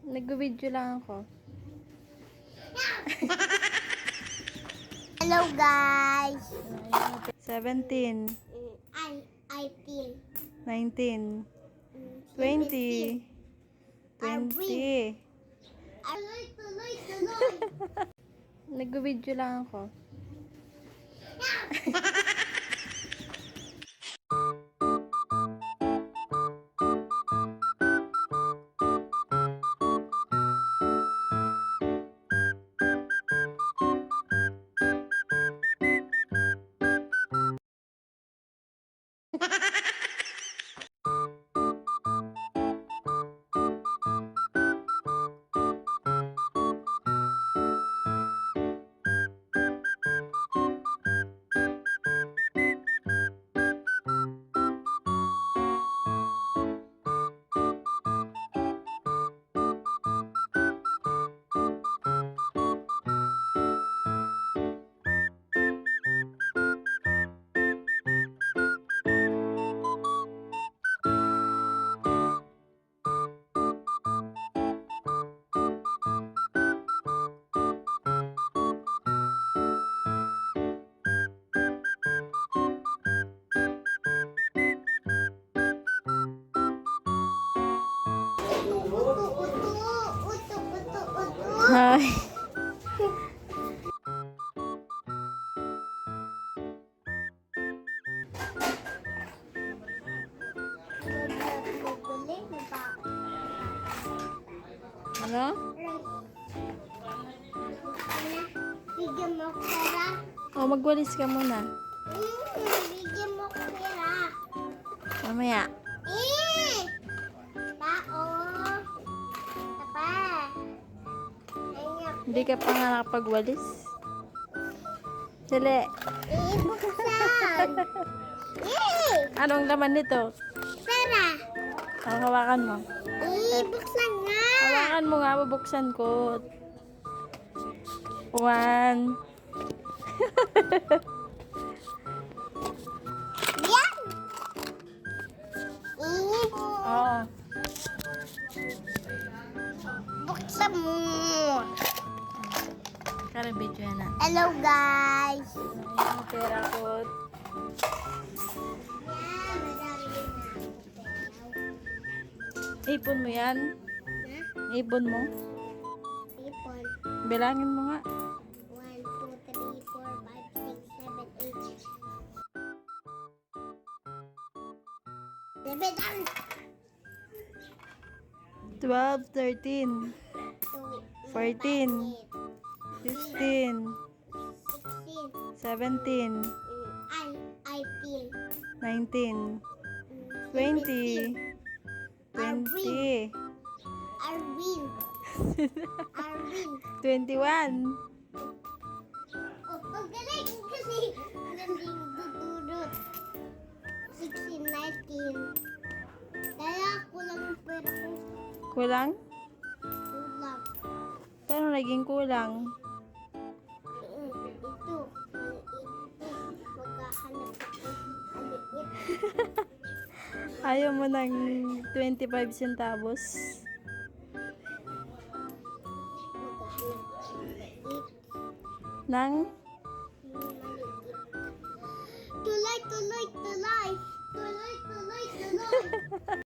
Nag-video lang ako. Hello guys. 17, I feel 19, 20, 20. Tuloy. Nag-video lang ako. Hi. Ano? Bigyan mo ko pera. Oh, magwalis ka muna. Bigyan mo ko pera. Mamaya. Tao. Papa. Hindi ka pa nga nakapagwalis. Dali. Buksan. Anong laman nito? Pera. Oh, hawakan mo. Buksan nga. Hawakan mo nga, bubuksan ko. 1. Yan. Oo. Buksan mo. Kaya video yan na. Hello guys. Ayan, pera ko. Ipon mo yan. Ipon mo. Ipon. Bilangin mo nga. 1, 2, 3, 4, 5, 6, 7, 8. 12, 13, 14, 15, 17, I feel 19, 20, 20, Arvin 21. Oh, pagaling kasi galing dudurot 16, 19. Kaya kulang yung pera ko. Kulang? Kulang. Paano naging kulang? Ito. Maghahanap ako. Aliit. Ayaw mo ng 25 centavos? Maghahanap ako. Maliit. Nang? Tuloy.